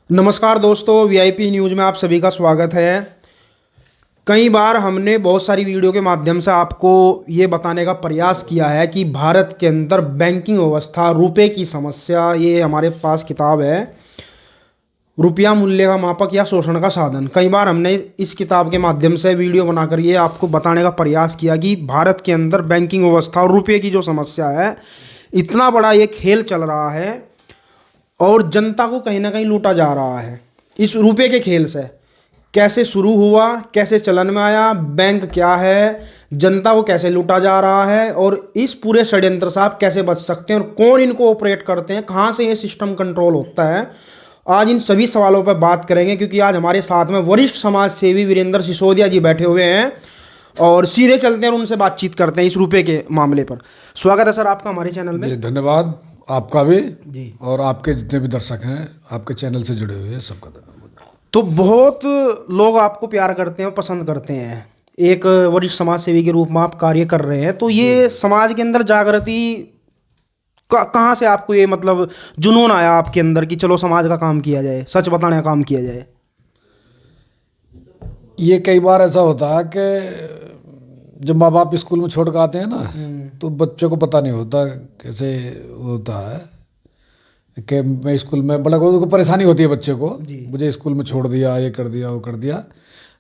नमस्कार दोस्तों, VIP news में आप सभी का स्वागत है। कई बार हमने बहुत सारी वीडियो के माध्यम से आपको ये बताने का प्रयास किया है कि भारत के अंदर बैंकिंग व्यवस्था, रुपए की समस्या। ये हमारे पास किताब है, रुपया मूल्य का मापक या शोषण का साधन। कई बार हमने इस किताब के माध्यम से वीडियो बनाकर ये आपको बताने का प्रयास किया कि भारत के अंदर बैंकिंग व्यवस्था और रुपये की जो समस्या है, इतना बड़ा ये खेल चल रहा है और जनता को कहीं ना कहीं लूटा जा रहा है इस रुपए के खेल से। कैसे शुरू हुआ, कैसे चलन में आया, बैंक क्या है, जनता को कैसे लूटा जा रहा है और इस पूरे षड्यंत्र से आप कैसे बच सकते हैं और कौन इनको ऑपरेट करते हैं, कहाँ से ये सिस्टम कंट्रोल होता है। आज इन सभी सवालों पर बात करेंगे क्योंकि आज हमारे साथ में वरिष्ठ समाज सेवी वीरेंद्र सिसोदिया जी बैठे हुए हैं और सीधे चलते हैं और उनसे बातचीत करते हैं इस रुपए के मामले पर। स्वागत है सर आपका हमारे चैनल में। जी धन्यवाद आपका भी, जी। और आपके जितने भी दर्शक हैं आपके चैनल से जुड़े हुए हैं सबका धन्यवाद। तो बहुत लोग आपको प्यार करते हैं और पसंद करते हैं। एक वरिष्ठ समाज सेवी के रूप में आप कार्य कर रहे हैं, तो ये समाज के अंदर जागृति कहाँ से आपको ये मतलब जुनून आया आपके अंदर कि चलो समाज का काम किया जाए, सच बताने का काम किया जाए? ये कई बार ऐसा होता है कि जब माँ बाप स्कूल में छोड़ कर आते हैं ना, तो बच्चों को पता नहीं होता कैसे होता है कि मैं स्कूल में, बड़ा को परेशानी होती है बच्चे को, मुझे स्कूल में छोड़ दिया, ये कर दिया, वो कर दिया।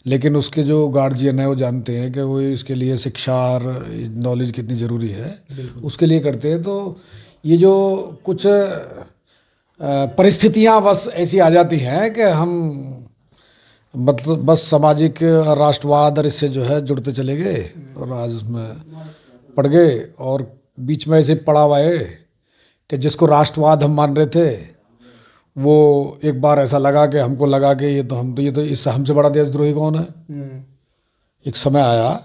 लेकिन उसके जो गार्जियन है वो जानते हैं कि वो इसके लिए शिक्षा और नॉलेज कितनी ज़रूरी है, उसके लिए करते हैं। तो ये जो कुछ परिस्थितियाँ बस ऐसी आ जाती हैं कि हम मतलब बस सामाजिक राष्ट्रवाद और इससे जो है जुड़ते चले गए और आज उसमें पड़ गए। और बीच में ऐसे पड़ा हुआ है कि जिसको राष्ट्रवाद हम मान रहे थे, वो एक बार ऐसा लगा कि हमको लगा कि ये तो इससे हमसे बड़ा देशद्रोही कौन है। एक समय आया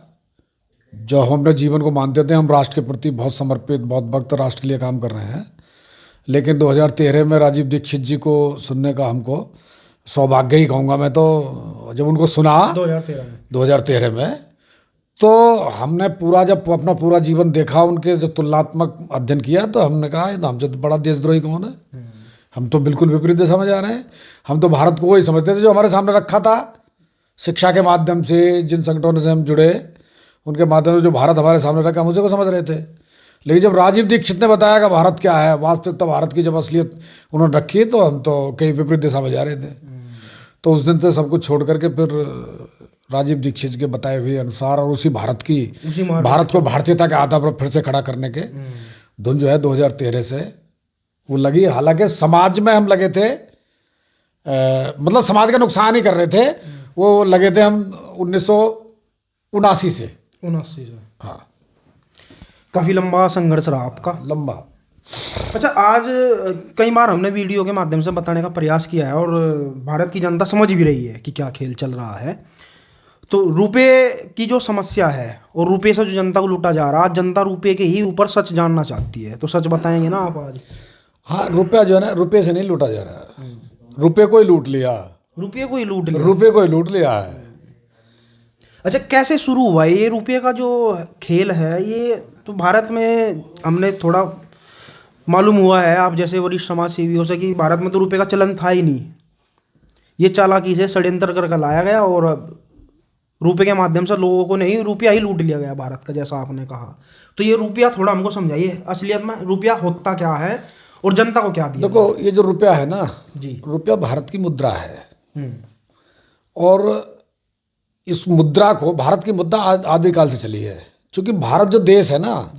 जो हम अपने जीवन को मानते थे, हम राष्ट्र के प्रति बहुत समर्पित, बहुत भक्त राष्ट्र के लिए काम कर रहे हैं। लेकिन 2013 में राजीव दीक्षित जी को सुनने का हमको सौभाग्य ही कहूँगा मैं, तो जब उनको सुना 2013 में, तो हमने पूरा जब अपना पूरा जीवन देखा, उनके जब तुलनात्मक अध्ययन किया, तो हमने कहा ये तो हमसे तो बड़ा देशद्रोही कौन है। हम तो बिल्कुल विपरीत समझ आ रहे हैं। हम तो भारत को वही समझते थे जो हमारे सामने रखा था, शिक्षा के माध्यम से, जिन संगठनों से हम जुड़े उनके माध्यम से जो भारत हमारे सामने रखा, हम उसी को समझ रहे थे। लेकिन जब राजीव दीक्षित ने बताया कि भारत क्या है, वास्तविकता भारत की जब असलियत उन्होंने रखी, तो हम तो कहीं विपरीत दिशा में जा रहे थे। तो उस दिन से सब कुछ छोड़ करके फिर राजीव दीक्षित के बताए हुए अनुसार और उसी भारत को भारतीयता के आधार पर फिर से खड़ा करने के धुन जो है 2013 से वो लगी। हालांकि समाज में हम लगे थे, मतलब समाज का नुकसान ही कर रहे थे, वो लगे थे हम 1979 से। हाँ, काफी लंबा संघर्ष रहा आपका। लंबा। अच्छा, आज कई बार हमने वीडियो के माध्यम से बताने का प्रयास किया है और भारत की जनता समझ भी रही है कि क्या खेल चल रहा है। तो रुपए की जो समस्या है और रुपए से जो जनता को लूटा जा रहा है, जनता रुपए के ही ऊपर सच जानना चाहती है। तो सच बताएंगे ना आप आज? हाँ, रुपया जो है ना, रुपये से नहीं लूटा जा रहा है, रुपये को ही लूट लिया। रुपये को ही लूट लिया। रुपये को ही लूट लिया है। अच्छा, कैसे शुरू हुआ ये रुपये का जो खेल है? ये तो भारत में हमने थोड़ा मालूम हुआ है, आप जैसे वरिष्ठ समाज सेवियों से, कि भारत में तो रुपये का चलन था ही नहीं। ये चालाकी से षड्यंत्र कर लाया गया और रुपये के माध्यम से लोगों को नहीं, रुपया ही लूट लिया गया भारत का, जैसा आपने कहा। तो ये रुपया थोड़ा हमको समझाइए, असलियत में रुपया होता क्या है और जनता को क्या दिया? देखो, ये जो रुपया है ना जी, रुपया भारत की मुद्रा है। और इस मुद्रा को, भारत की मुद्रा आदिकाल से चली है। क्योंकि भारत जो देश है ना,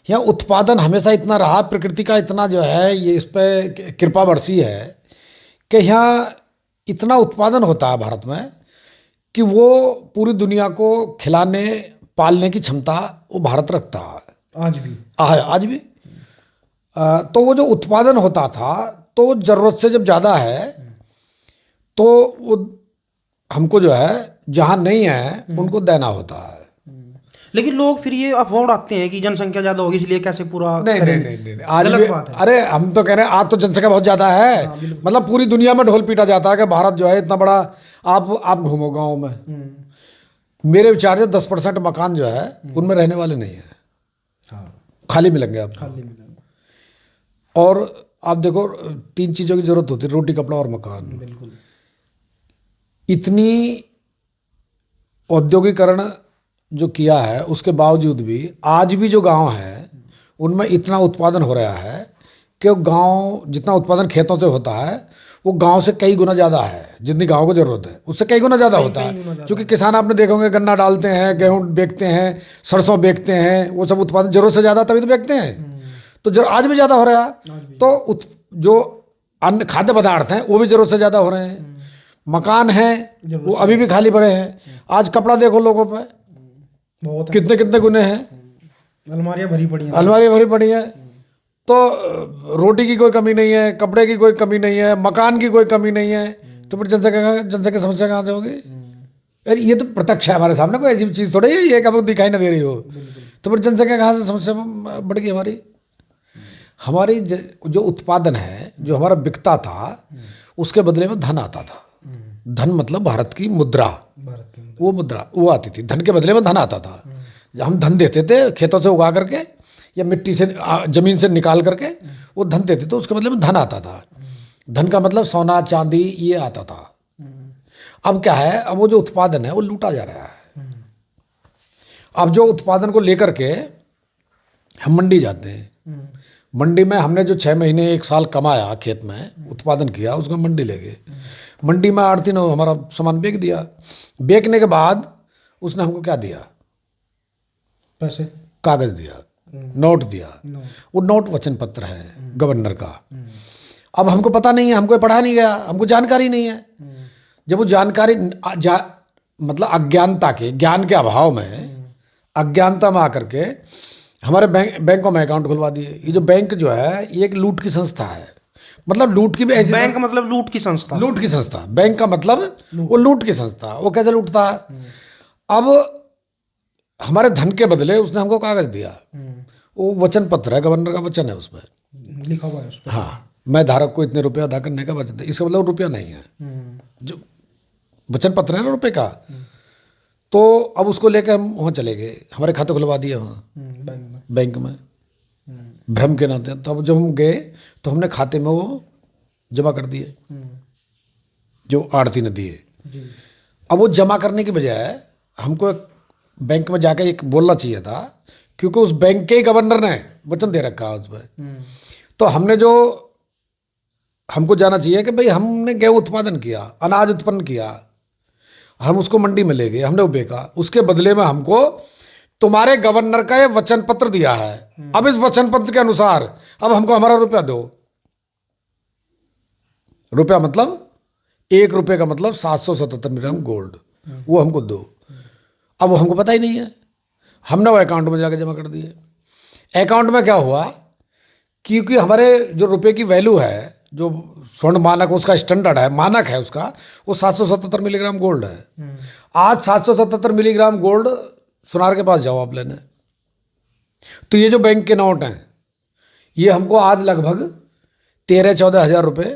यहाँ उत्पादन हमेशा इतना रहा, प्रकृति का इतना जो है ये इस पर कृपा बरसी है कि यहाँ इतना उत्पादन होता है भारत में कि वो पूरी दुनिया को खिलाने पालने की क्षमता वो भारत रखता है आज भी। तो वो जो उत्पादन होता था, तो ज़रूरत से जब ज़्यादा है तो वो हमको जो है जहाँ नहीं है उनको देना होता है। लेकिन लोग फिर ये अफवाह उड़ाते हैं कि जनसंख्या ज्यादा होगी इसलिए कैसे पूरा नहीं नहीं नहीं नहीं, आज गलत भी। बात है। अरे हम तो कह रहे हैं आज तो जनसंख्या बहुत ज़्यादा है। मतलब पूरी दुनिया में ढोल पीटा जाता है कि भारत जो है इतना बड़ा। आप घूमो गाँव में, मेरे विचार से 10% मकान जो है उनमें रहने वाले नहीं है, खाली मिलेंगे आपको। और आप देखो, 3 चीज़ों की जरूरत होती है, रोटी, कपड़ा और मकान। इतनी औद्योगिकरण जो किया है उसके बावजूद भी आज भी जो गांव है उनमें इतना उत्पादन हो रहा है कि गांव जितना उत्पादन खेतों से होता है वो गांव से कई गुना ज़्यादा है। जितनी गांव को ज़रूरत है उससे कई गुना ज़्यादा होता है, क्योंकि किसान आपने देखा होंगे गन्ना डालते हैं, गेहूं बेचते हैं, सरसों बेचते हैं, वो सब उत्पादन जरूरत से ज़्यादा तभी तो बेचते हैं। तो जो आज भी ज़्यादा हो रहा है, तो जो अन्य खाद्य पदार्थ हैं वो भी जरूरत से ज़्यादा हो रहे हैं। मकान हैं वो अभी भी खाली पड़े हैं। आज कपड़ा देखो लोगों पे बहुत कितने कितने गुने हैं, अलमारियां भरी पड़ी हैं। अलमारी भरी पड़ी है। तो रोटी की कोई कमी नहीं है, कपड़े की कोई कमी नहीं है, मकान की कोई कमी नहीं है, तो फिर जनसंख्या समस्या कहाँ से होगी? यार ये तो प्रत्यक्ष है हमारे सामने, कोई ऐसी चीज़ थोड़ी है ये कि आपको दिखाई ना दे रही हो। तो फिर जनसंख्या कहाँ से समस्या बढ़ गई हमारी? हमारी जो उत्पादन है, जो हमारा बिकता था, उसके बदले में धन आता था। धन मतलब भारत की मुद्रा, वो मुद्रा वो आती थी, धन के बदले में धन आता था। हम धन देते थे खेतों से उगा करके या मिट्टी से जमीन से निकाल करके वो धन देते थे, उसके बदले में धन आता था। धन का मतलब सोना चांदी ये आता था। अब क्या है, अब वो जो उत्पादन है वो लूटा जा रहा है। अब जो उत्पादन को लेकर के हम मंडी जाते हैं, मंडी में हमने जो 6 महीने 1 साल कमाया खेत में उत्पादन किया उसको मंडी ले गए। मंडी में आड़ती ने हमारा सामान बेच दिया। बेचने के बाद उसने हमको क्या दिया? पैसे, कागज दिया, नोट दिया। वो नोट वचन पत्र है गवर्नर का। अब हमको पता नहीं है, हमको पढ़ा नहीं गया, हमको जानकारी नहीं है। जब वो जानकारी मतलब अज्ञानता के, ज्ञान के अभाव में, अज्ञानता में आकर के हमारे बैंकों में अकाउंट खुलवा दिए। ये जो बैंक जो है ये एक लूट की संस्था है। मतलब लूट की भी ऐसी बैंक मतलब लूट की संस्था, लूट की संस्था। बैंक का मतलब वो लूट की संस्था। वो कैसे लूटता है? अब हमारे धन के बदले उसने हमको कागज दिया, वो वचन पत्र है, गवर्नर का वचन है, उसमें लिखा हुआ है उसमें। हाँ, मैं धारक को इतने रुपया अदा करने का वचन, इसका मतलब रुपया नहीं है, जो वचन पत्र है ना रुपये का। तो अब उसको लेकर हम वहाँ चले गए, हमारे खाते खुलवा दिए वहाँ बैंक में भ्रम के नाते। तो अब जब हम गए तो हमने खाते में वो जमा कर दिए जो आड़ती ने दिए। अब वो जमा करने की बजाय हमको बैंक में जाकर एक बोलना चाहिए था, क्योंकि उस बैंक के ही गवर्नर ने वचन दे रखा है उसमें। तो हमने जो हमको जाना चाहिए कि भाई हमने गेहूं उत्पादन किया, अनाज उत्पन्न किया, हम उसको मंडी में ले गए, हमने वो बेचा, उसके बदले में हमको तुम्हारे गवर्नर का ये वचन पत्र दिया है। अब इस वचन पत्र के अनुसार अब हमको हमारा रुपया दो। रुपया मतलब 1 रुपये का मतलब 777 मिलीग्राम गोल्ड, वो हमको दो। अब वो हमको पता ही नहीं है, हमने वो अकाउंट में जाके जमा कर दिए। अकाउंट में क्या हुआ, क्योंकि हमारे जो रुपए की वैल्यू है, जो स्वर्ण मानक उसका स्टैंडर्ड है, मानक है उसका, वो 777 मिलीग्राम गोल्ड है। आज 777 मिलीग्राम गोल्ड सुनार के पास जाओ आप लेने। तो ये जो बैंक के नोट हैं ये हमको आज लगभग 13-14 हज़ार रुपये,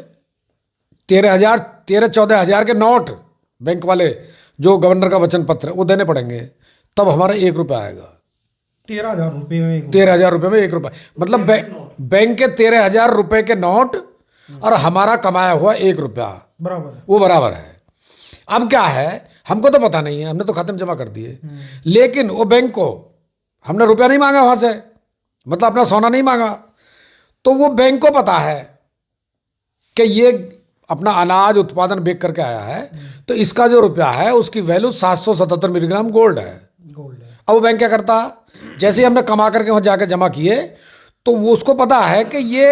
13-14 हज़ार के नोट बैंक वाले जो गवर्नर का वचन पत्र है वो देने पड़ेंगे, तब हमारा 1 रुपया आएगा। 13,000 रुपये में 13,000 रुपये में 1 रुपया, मतलब बैंक के 13,000 रुपये के नोट और हमारा कमाया हुआ 1 रुपया बराबर है, वो बराबर है। अब क्या है, हमको तो पता नहीं है, हमने तो खाते में जमा कर दिए, लेकिन वो बैंक को हमने रुपया नहीं मांगा वहां से, मतलब अपना सोना नहीं मांगा, तो वो बैंक को पता है कि ये अपना अनाज उत्पादन बेच करके आया है, तो इसका जो रुपया है उसकी वैल्यू 777 मिलीग्राम गोल्ड है। अब वो बैंक क्या करता, जैसे ही हमने कमा करके वहां जाकर जमा किए तो वो उसको पता है कि ये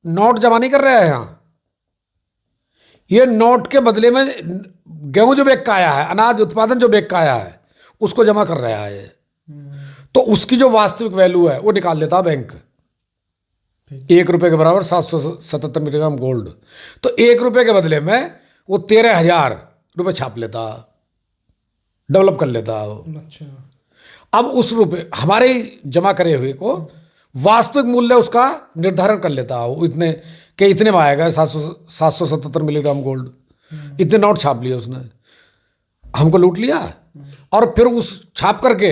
नोट जमा नहीं कर रहे हैं यहाँ, ये नोट के बदले में गेहूं जो बेच का आया है, अनाज उत्पादन जो बेच का आया है उसको जमा कर रहा है। तो उसकी जो वास्तविक वैल्यू है वो निकाल लेता बैंक, 1 रुपये के बराबर 777 मिलीग्राम गोल्ड। तो 1 रुपये के बदले में वो 13,000 रुपये छाप लेता, डेवलप कर लेता। अच्छा, अब उस रुपये हमारे जमा करे हुए को वास्तविक मूल्य उसका निर्धारण कर लेता है वो, इतने के इतने में आएगा 777 मिलीग्राम गोल्ड, इतने नोट छाप लिए उसने, हमको लूट लिया और फिर उस छाप करके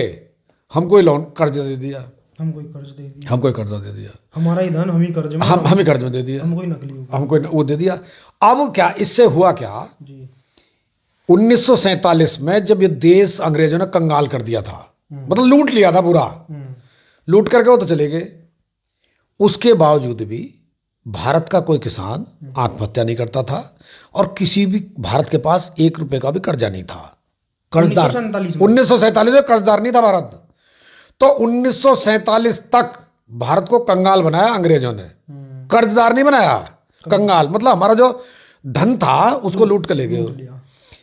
हमको ही लोन कर्ज दे दिया, हमको ही कर्ज दे दिया, हमको ही कर्जा दे दिया, हमारा ही धन हम ही कर्ज में, हम ही कर्ज में दे दिया, हमको ही नकली हो हमको वो दे दिया। अब क्या इससे हुआ क्या, जी, 1947 में जब ये देश अंग्रेजों ने कंगाल कर दिया था, मतलब लूट लिया था पूरा, लूट करके वो तो चले गए, उसके बावजूद भी भारत का कोई किसान आत्महत्या नहीं करता था और किसी भी भारत के पास 1 रुपए का भी कर्जा नहीं था। कर्जदार 1947 में कर्जदार नहीं था भारत। तो 1947 तक भारत को कंगाल बनाया अंग्रेजों ने, कर्जदार नहीं बनाया, कंगाल मतलब हमारा जो धन था उसको लूट कर ले गए।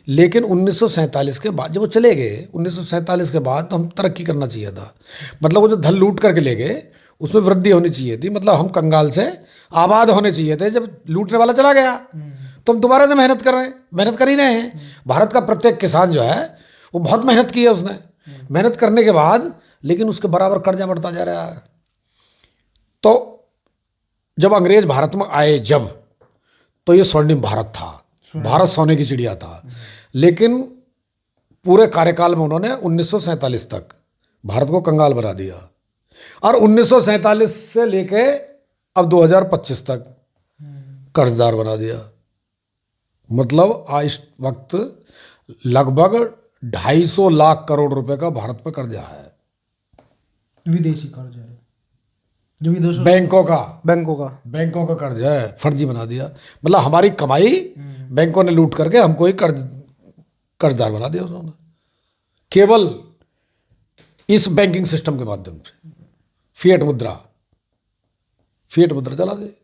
लेकिन 1947 के बाद जब वो चले गए, 1947 के बाद तो हम तरक्की करना चाहिए था, मतलब वो जो धन लूट करके ले गए उसमें वृद्धि होनी चाहिए थी, मतलब हम कंगाल से आबाद होने चाहिए थे। जब लूटने वाला चला गया तो हम दोबारा से मेहनत कर रहे हैं, मेहनत कर ही रहे हैं। भारत का प्रत्येक किसान जो है वो बहुत मेहनत की है उसने, मेहनत करने के बाद लेकिन उसके बराबर कर्जा बढ़ता जा रहा है। तो जब अंग्रेज भारत में आए जब, तो ये स्वर्णिम भारत था, भारत सोने की चिड़िया था। लेकिन पूरे कार्यकाल में उन्होंने 1947 तक भारत को कंगाल बना दिया और 1947 से लेके अब 2025 तक कर्जदार बना दिया। मतलब आज इस वक्त लगभग 250 लाख करोड़ रुपए का भारत पर कर्जा है, विदेशी कर्ज है जो विदेशों बैंकों का कर्ज है, फर्जी बना दिया। मतलब हमारी कमाई बैंकों ने लूट करके हमको ही कर्जदार बना दिया उन्होंने, केवल इस बैंकिंग सिस्टम के माध्यम से। फिएट मुद्रा चला दे।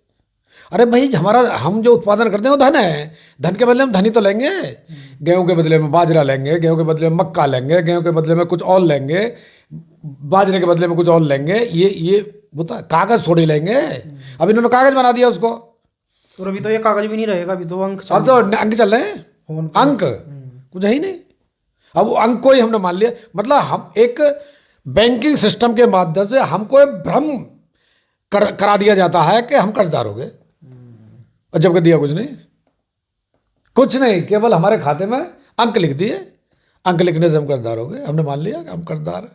अरे भाई हम जो उत्पादन करते हैं वो धन है, धन के बदले हम धन ही तो लेंगे। गेहूं के बदले में बाजरा लेंगे, गेहूं के बदले में मक्का लेंगे, गेहूं के बदले में कुछ और लेंगे, बाजरे के बदले में कुछ और लेंगे। ये बता, कागज थोड़ी लेंगे। अब इन्होंने कागज बना दिया उसको, और अभी तो ये कागज भी नहीं रहेगा, अभी तो अंक अब तो अंक चल रहे हैं, अंक कुछ है ही नहीं। अब वो अंक को ही हमने मान लिया, मतलब हम एक बैंकिंग सिस्टम के माध्यम से हमको भ्रम करा दिया जाता है कि हम कर्जदार हो गए, और जबकि दिया कुछ नहीं, केवल हमारे खाते में अंक लिख दिए, अंक लिखने से हम कर्जदार हो गए, हमने मान लिया कि हम कर्जदार हैं।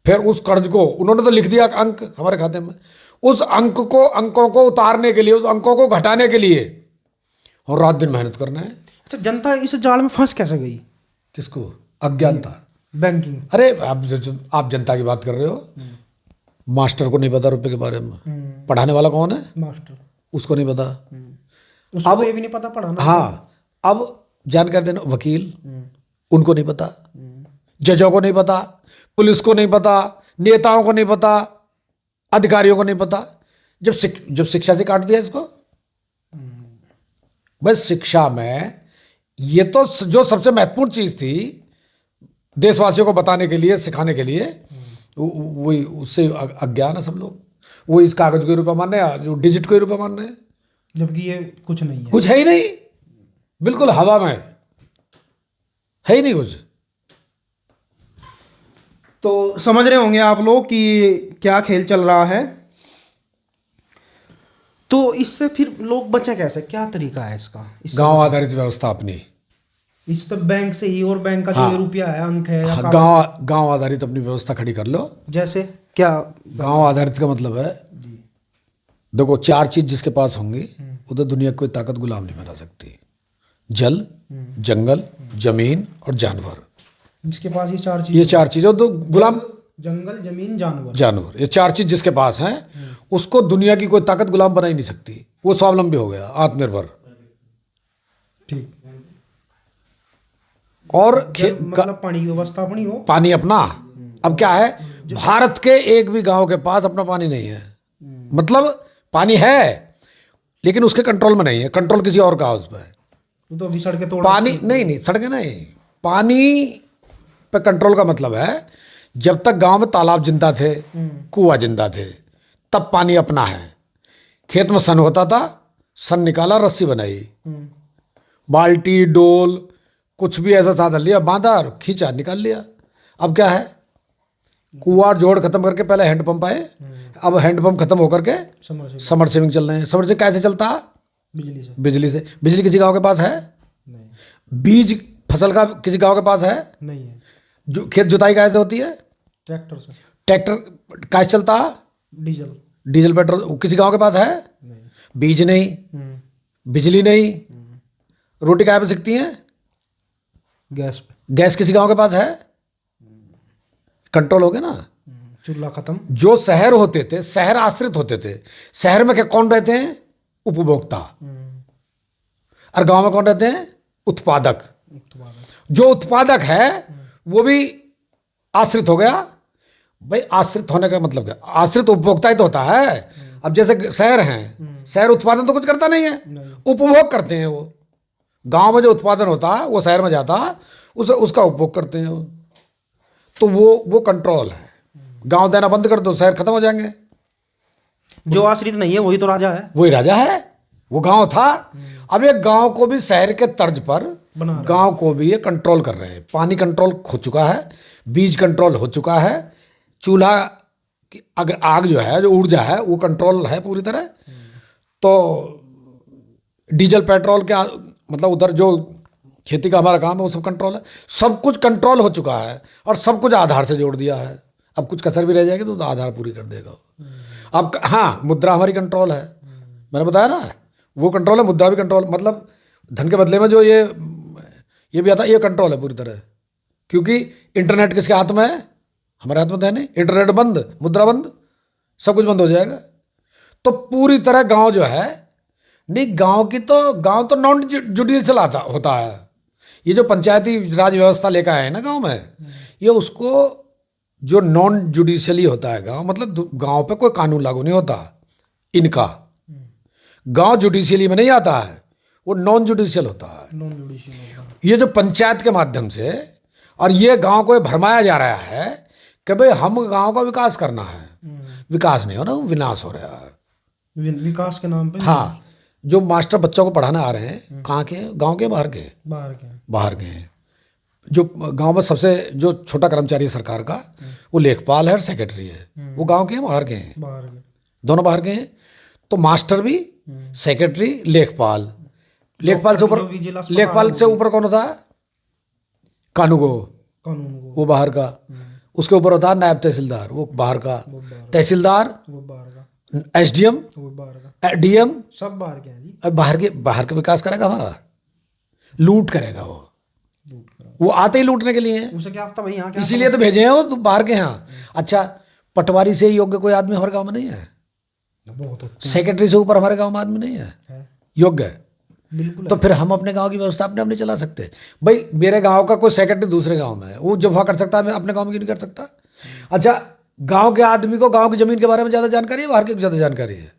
फिर उस कर्ज को उन्होंने तो लिख दिया अंक हमारे खाते में, उस अंकों को उतारने के लिए, उस अंकों को घटाने के लिए और रात दिन मेहनत करना है। अच्छा, जनता इस जाल में फंस कैसे गई? किसको? अज्ञानता, बैंकिंग। अरे आप जनता की बात कर रहे हो, मास्टर को नहीं पता रुपए के बारे में, पढ़ाने वाला कौन है? मास्टर, उसको नहीं पता, उसको अब ये भी नहीं पता पढ़ाना। हाँ, अब जानकारी देना, वकील उनको नहीं पता, जजों को नहीं पता, पुलिस को नहीं पता, नेताओं को नहीं पता, अधिकारियों को नहीं पता। जब शिक्षा से काट दिया इसको, बस शिक्षा में ये तो जो सबसे महत्वपूर्ण चीज थी देशवासियों को बताने के लिए, सिखाने के लिए, वही उससे अज्ञान है सब लोग। वो इस कागज के रूप में मान रहे हैं, जो डिजिट के रूप में मान रहे हैं, जबकि ये कुछ नहीं है, कुछ है ही नहीं, बिल्कुल हवा में है ही नहीं कुछ। तो समझ रहे होंगे आप लोग कि क्या खेल चल रहा है। तो इससे फिर लोग बचे कैसे, क्या तरीका है इसका? गांव आधारित व्यवस्था अपनी, इस तो बैंक से ही, और बैंक का हाँ, जो रुपया है, अंक है, या गांव आधारित अपनी व्यवस्था खड़ी कर लो। जैसे क्या? गांव आधारित का मतलब है, देखो 4 चीज जिसके पास होंगी उधर दुनिया की कोई ताकत गुलाम नहीं बना सकती। जल, जंगल, जमीन और जानवर। जिसके पास ये 4 चीज, ये 4 चीजें तो गुलाम, जंगल, जमीन, जानवर, ये 4 चीज जिसके पास हैं उसको दुनिया की कोई ताकत गुलाम बना ही नहीं सकती। वो स्वावलंबी हो गया, आत्मनिर्भर। ठीक। और मतलब पानी की व्यवस्था अपनी हो, पानी अपना। अब क्या है, भारत के एक भी गांव के पास अपना पानी नहीं है, मतलब पानी है लेकिन उसके कंट्रोल में नहीं है, कंट्रोल किसी और का उस पर। तो अभी सड़कें तोड़, पानी नहीं, सड़कें नहीं, पानी पे कंट्रोल का मतलब है जब तक गांव में तालाब जिंदा थे, कुआं जिंदा थे, तब पानी अपना है। खेत में सन होता था, सन निकाला, रस्सी बनाई, बाल्टी, डोल, कुछ भी ऐसा साधन लिया, बांधा, खींचा, निकाल लिया। अब क्या है, कुआं जोड़ खत्म करके पहले हैंडपंप आए, अब हैंडपंप खत्म होकर के समरसेविंग चल रहे हैं। समरसेविंग कैसे चलता है? बिजली से। बिजली किसी गांव के पास है? नहीं। बीज फसल का किसी गांव के पास है? नहीं है। जो खेत जुताई कैसे होती है? ट्रैक्टर से। ट्रैक्टर कैसे चलता है? डीजल पेट्रोल किसी गांव के पास है? नहीं। बीज नहीं, बिजली नहीं, रोटी क्या पे सीखती हैं? गैस पे। गैस किसी गांव के पास है? कंट्रोल हो गया ना। चूल्हा खत्म। जो शहर होते थे, शहर आश्रित होते थे, शहर में क्या कौन रहते हैं? उपभोक्ता। और गांव में कौन रहते हैं? उत्पादक। जो उत्पादक है वो भी आश्रित हो गया। भाई आश्रित होने का मतलब क्या? आश्रित उपभोक्ता ही तो होता है। अब जैसे शहर हैं, शहर उत्पादन तो कुछ करता नहीं है, उपभोग करते हैं वो। गांव में जो उत्पादन होता है वो शहर में जाता है, उसका उपभोग करते हैं वो। तो वो कंट्रोल है। गांव देना बंद कर दो, शहर खत्म हो जाएंगे। जो आश्रित नहीं है वही तो राजा है। वही राजा है, वो गांव था। अब ये गांव को भी शहर के तर्ज पर गांव को भी ये कंट्रोल कर रहे हैं। पानी कंट्रोल हो चुका है, बीज कंट्रोल हो चुका है, चूल्हा की अगर आग जो है, जो ऊर्जा है वो कंट्रोल है पूरी तरह। तो डीजल पेट्रोल के मतलब उधर जो खेती का हमारा काम है वो सब कंट्रोल है। सब कुछ कंट्रोल हो चुका है और सब कुछ आधार से जोड़ दिया है। अब कुछ कसर भी रह जाएगी तो आधार पूरी कर देगा। अब हाँ, मुद्रा हमारी कंट्रोल है, मैंने बताया ना, वो कंट्रोल है। मुद्रा भी कंट्रोल, मतलब धन के बदले में जो ये भी आता है, ये कंट्रोल है पूरी तरह। क्योंकि इंटरनेट किसके हाथ में है? हमारे हाथ में तो है नहीं। इंटरनेट बंद, मुद्रा बंद, सब कुछ बंद हो जाएगा। तो पूरी तरह गांव जो है, नहीं गांव तो नॉन जुडिशियल होता है। ये जो पंचायती राज व्यवस्था लेकर आए हैं ना गांव में, ये उसको जो नॉन जुडिशियली होता है गांव, मतलब गांव पे कोई कानून लागू नहीं होता इनका। गांव जुडिशियली में नहीं आता है, वो नॉन जुडिशियल होता है। Non judicial. ये जो पंचायत के माध्यम से और ये गांव को भरमाया जा रहा है कि भाई हम गांव का विकास करना है। विकास नहीं हो ना, विनाश हो रहा है विकास के नाम पे। हाँ, जो मास्टर बच्चों को पढ़ाने आ रहे हैं, कहाँ के? गांव के, बाहर के? बाहर के हैं। जो गांव में सबसे जो छोटा कर्मचारी है सरकार का, वो लेखपाल है और सेक्रेटरी है, वो गांव के हैं, बाहर के हैं? दोनों बाहर के हैं। तो मास्टर भी, सेक्रेटरी, लेखपाल से ऊपर कौन होता है? कानूगो, वो बाहर का। उसके ऊपर होता है नायब तहसीलदार, वो बाहर का। तहसीलदार, एसडीएम, डीएम, सब बाहर के हैं जी। और बाहर का विकास करेगा हमारा? लूट करेगा वो आते ही लूटने के लिए हैं। उसे क्या पता भाई यहाँ क्या, इसीलिए तो भेजे हैं वो तो बाहर के यहाँ। अच्छा, पटवारी से योग्य कोई आदमी हमारे गांव में नहीं है? बहुत। सेक्रेटरी से ऊपर हमारे गांव में आदमी नहीं है योग्य? बिल्कुल। तो फिर हम अपने गांव की व्यवस्था अपने नहीं चला सकते? भाई मेरे गांव का कोई सेक्रेटरी दूसरे गांव में है, वो जब वहाँ कर सकता है, मैं अपने गांव में क्यों नहीं कर सकता? अच्छा, गांव के आदमी को गांव की जमीन के बारे में ज़्यादा जानकारी है, बाहर की ज़्यादा जानकारी है?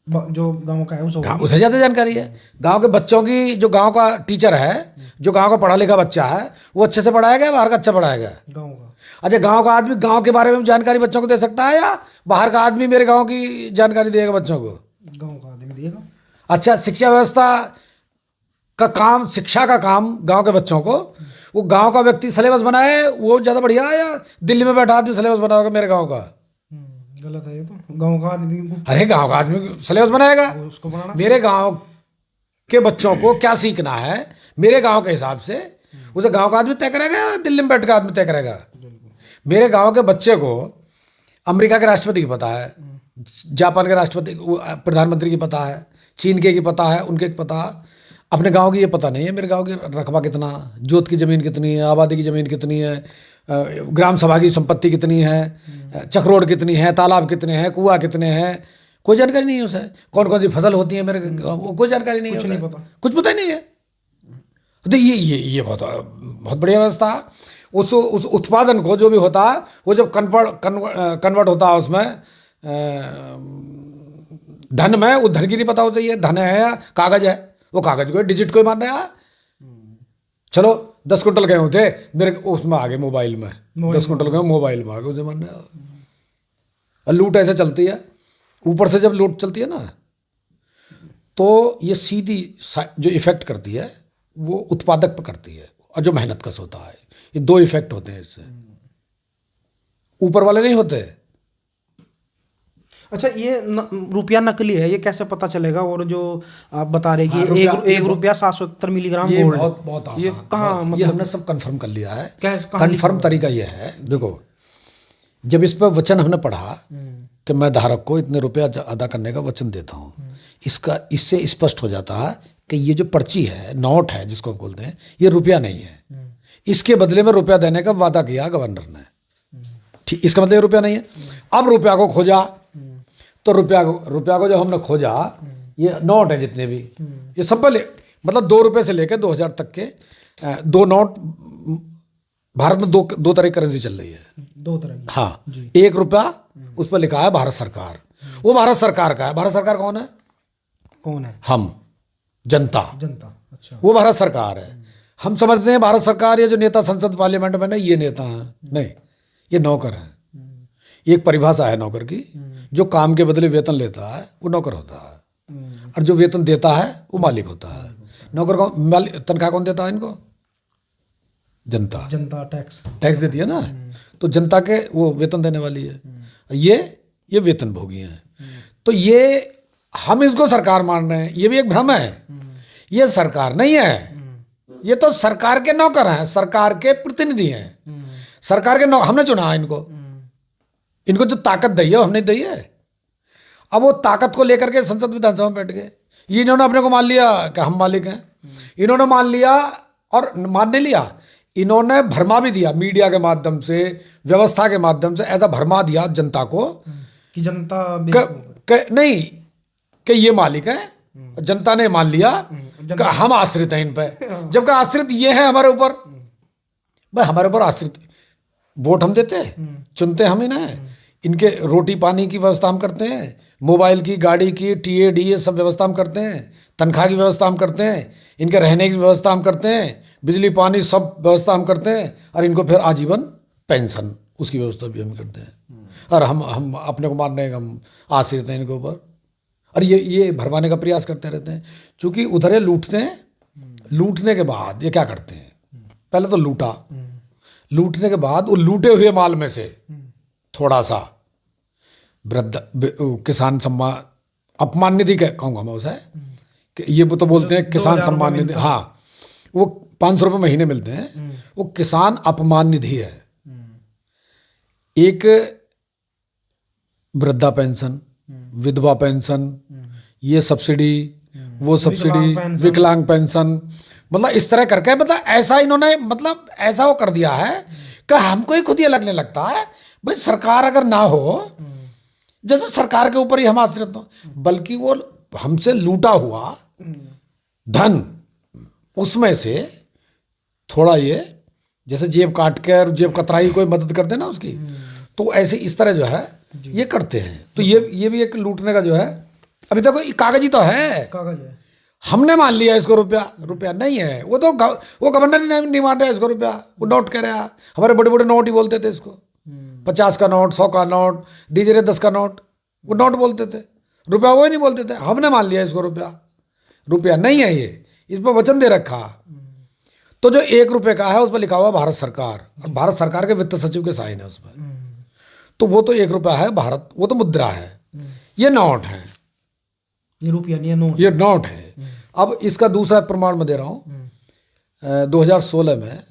जो गांव का है उसे ज़्यादा जानकारी है। गांव के बच्चों की, जो गांव का टीचर है, जो गांव का पढ़ा लिखा बच्चा है, वो अच्छे से पढ़ाया गया, बाहर का अच्छा पढ़ाया गया? गांव का। अच्छा, गांव का आदमी गांव के बारे में जानकारी बच्चों को दे सकता है, या बाहर का आदमी मेरे गांव की जानकारी देगा बच्चों को? गांव का आदमी देगा। अच्छा, शिक्षा व्यवस्था का काम, शिक्षा का काम गांव के बच्चों को, वो गांव का व्यक्ति सिलेबस बनाए, वो ज़्यादा बढ़िया है, या दिल्ली में बैठा आदमी सिलेबस बनाएगा मेरे गांव का? गलत है ये तो। गांव का आदमी अरे गांव का आदमी सिलेबस बनाएगा, उसको बनाना। मेरे गांव के बच्चों को क्या सीखना है मेरे गांव के हिसाब से, उसे गांव का आदमी तय करेगा या दिल्ली में बैठ कर आदमी तय करेगा? मेरे गांव के बच्चे को अमेरिका के राष्ट्रपति की पता है, जापान के राष्ट्रपति प्रधानमंत्री की पता है, चीन के की पता है, उनके की पता, अपने गांव की ये पता नहीं है मेरे गांव की रकबा कितना, जोत की ज़मीन कितनी है, आबादी की ज़मीन कितनी है, ग्राम सभा की संपत्ति कितनी है, चक्रोड कितनी है, तालाब कितने हैं, कुआं कितने हैं, कोई जानकारी नहीं है उसे। कौन कौन सी फसल होती है मेरे गाँव, कोई जानकारी नहीं है, कुछ नहीं पता, कुछ पता ही नहीं है। तो ये बहुत बढ़िया व्यवस्था है। उस उत्पादन को जो भी होता है, वो जब कन्वर्ट होता है उसमें धन में, वो धन की नहीं पता हो चाहिए धन है या कागज है, वो कागज को डिजिट को ही मानना है। चलो 10 कुंटल गए होते मेरे उसमें आ गए मोबाइल में, 10 कुंटल गए मोबाइल में आ गए, उसे मानने। और लूट ऐसे चलती है, ऊपर से जब लूट चलती है ना, तो ये सीधी जो इफेक्ट करती है वो उत्पादक पर करती है, और जो मेहनत कश होता है। ये 2 इफेक्ट होते हैं इससे, ऊपर वाले नहीं होते। अच्छा, ये रुपया नकली है, ये कैसे पता चलेगा? और जो आप बता रहे कि एक रुपया 770 मिलीग्राम ये गोल्ड, बहुत आसान, ये कहाँ, मतलब ये हमने सब कंफर्म कर लिया है। कहाँ कंफर्म तरीका ये है, देखो, जब इस पर वचन हमने पढ़ा कि मैं धारक को इतने रुपया अदा करने का वचन देता हूँ, इससे स्पष्ट हो जाता है कि ये जो पर्ची है, नोट है जिसको बोलते हैं, ये रुपया नहीं है, इसके बदले में रुपया देने का वादा किया गवर्नर ने। ठीक, इसका मतलब ये रुपया नहीं है। अब रुपया को खोजा, तो रुपया को जब हमने खोजा, ये नोट है जितने भी, ये सब पहले मतलब 2 रुपये से लेकर 2000 तक के 2 नोट। भारत में दो तरह की करेंसी चल रही है, 2 तरह की। हाँ, 1 रुपया उस पर लिखा है भारत सरकार, वो भारत सरकार का है। भारत सरकार कौन है? कौन है? हम, जनता। अच्छा। वो भारत सरकार है। हम समझते हैं भारत सरकार ये जो नेता संसद पार्लियामेंट में ना, ये नेता है, नहीं, ये नौकर है। एक परिभाषा है नौकर की, जो काम के बदले वेतन लेता है वो नौकर होता है, और जो वेतन देता है वो मालिक होता है। नौकर कौन, तनख्वाह कौन देता है इनको? जनता। जनता टैक्स देती है ना, तो जनता के वो वेतन देने वाली है। ये वेतन भोगी हैं। तो ये हम इसको सरकार मान रहे हैं, ये भी एक भ्रम है। ये सरकार नहीं है, ये तो सरकार के नौकर हैं, सरकार के प्रतिनिधि हैं, सरकार के हमने चुना है इनको जो ताकत दी है हमने दी है। अब वो ताकत को लेकर के संसद विधानसभा में बैठ गए। ये इन्होंने अपने को मान लिया कि हम मालिक हैं, इन्होंने मान लिया, और मान नहीं लिया, इन्होंने भरमा भी दिया मीडिया के माध्यम से, व्यवस्था के माध्यम से, ऐसा भरमा दिया जनता को कि जनता नहीं कि ये मालिक है। जनता ने मान लिया कि हम आश्रित हैं इन पे, जबकि आश्रित ये है हमारे ऊपर। भाई हमारे ऊपर आश्रित, वोट हम देते हैं, चुनते हम इन्हें, इनके रोटी पानी की व्यवस्था हम करते हैं, मोबाइल की, गाड़ी की, TAD ये सब व्यवस्था हम करते हैं, तनख्वाह की व्यवस्था हम करते हैं, इनके रहने की व्यवस्था हम करते हैं, बिजली पानी सब व्यवस्था हम करते हैं, और इनको फिर आजीवन पेंशन उसकी व्यवस्था भी हम करते हैं। और हम अपने को मान रहे हैं कि हम आश्रित हैं इनके ऊपर, और ये भरवाने का प्रयास करते रहते हैं। चूंकि उधर ये लूटते हैं, लूटने के बाद ये क्या करते हैं, पहले तो लूटने के बाद वो लूटे हुए माल में से थोड़ा सा किसान सम्मान, अपमान निधि कहूँगा मैं उसे, कि ये तो बोलते हैं किसान सम्मान निधि, हाँ, वो 500 रुपये महीने मिलते हैं, वो किसान अपमान निधि है। एक वृद्धा पेंशन, विधवा पेंशन, ये सब्सिडी, वो सब्सिडी, विकलांग पेंशन, मतलब इस तरह करके, मतलब ऐसा इन्होंने, मतलब ऐसा वो कर दिया है कि हमको ही खुद ये लगने लगता है भाई सरकार अगर ना हो, जैसे सरकार के ऊपर ही हम आश्रित हो, बल्कि वो हमसे लूटा हुआ धन, उसमें से थोड़ा ये जैसे जेब काट के और जेब कतराई कोई मदद कर दे ना उसकी, तो ऐसे इस तरह जो है ये करते हैं। तो ये भी एक लूटने का जो है। अभी तक तो कागजी तो है, कागज है, हमने मान लिया इसको रुपया नहीं है। वो तो वो गवर्नर ही नहीं मान रहा इसको रुपया, वो नोट कह रहा है। हमारे बड़े बड़े नोट ही बोलते थे इसको, 50 का नोट, 100 का नोट, दीजिए 10 का नोट, वो नोट बोलते थे, रुपया वो ही नहीं बोलते थे। हमने मान लिया इसको रुपया नहीं है, ये इस पर वचन दे रखा। तो जो 1 रुपये का है उस पर लिखा हुआ भारत सरकार, और भारत सरकार के वित्त सचिव के साइन है उस पर, तो वो तो 1 रुपया है भारत, वो तो मुद्रा है, ये नोट है, ये रुपया नहीं है, नोट, ये नोट है। अब इसका दूसरा प्रमाण मैं दे रहा हूँ। 2016 में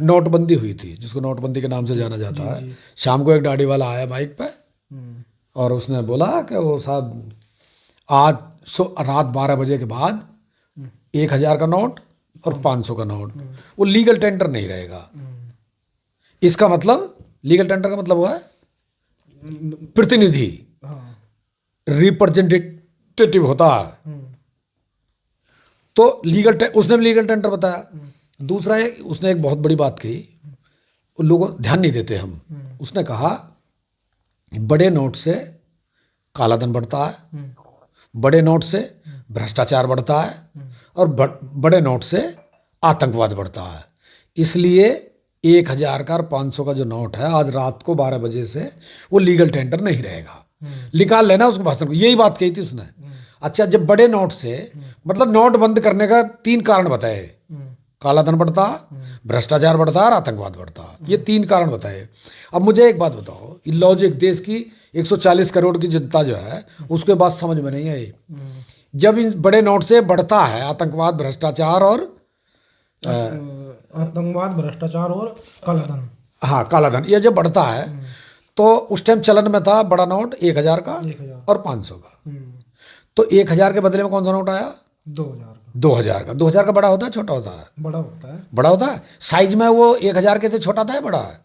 नोटबंदी हुई थी, जिसको नोटबंदी के नाम से जाना जाता है। शाम को एक दाढ़ी वाला आया माइक पे, और उसने बोला कि वो साहब आज रात 12 बजे के बाद 1000 का नोट और 500 का नोट वो लीगल टेंडर नहीं रहेगा। इसका मतलब, लीगल टेंडर का मतलब हुआ है प्रतिनिधि, रिप्रेजेंटेटिव होता है। तो उसने भी लीगल टेंडर बताया। दूसरा है, उसने एक बहुत बड़ी बात कही, लोगों ध्यान नहीं देते हम। उसने कहा बड़े नोट से कालाधन बढ़ता है, बड़े नोट से भ्रष्टाचार बढ़ता है, और बड़े नोट से आतंकवाद बढ़ता है। इसलिए 1000 का और 500 का जो नोट है, आज रात को 12 बजे से वो लीगल टेंडर नहीं रहेगा, निकाल लेना उसको भाषण को। यही बात कही थी उसने। अच्छा, जब बड़े नोट से, मतलब नोट बंद करने का 3 कारण बताए, कालाधन बढ़ता, भ्रष्टाचार बढ़ता और आतंकवाद बढ़ता, ये 3 कारण बताए। अब मुझे एक बात बताओ, लॉजिक, देश की 140 करोड़ की जनता जो है उसके बात समझ में नहीं आई। जब इन बड़े नोट से बढ़ता है आतंकवाद, भ्रष्टाचार और कालाधन, हाँ कालाधन, ये जब बढ़ता है, तो उस टाइम चलन में था बड़ा नोट 1000 का और 500 का। तो 1000 के बदले में कौन सा नोट आया? 2000 का। 2000 का। 2000 का बड़ा होता है छोटा होता है? बड़ा होता है। बड़ा होता है। साइज में वो 1000 के से छोटा था या बड़ा है?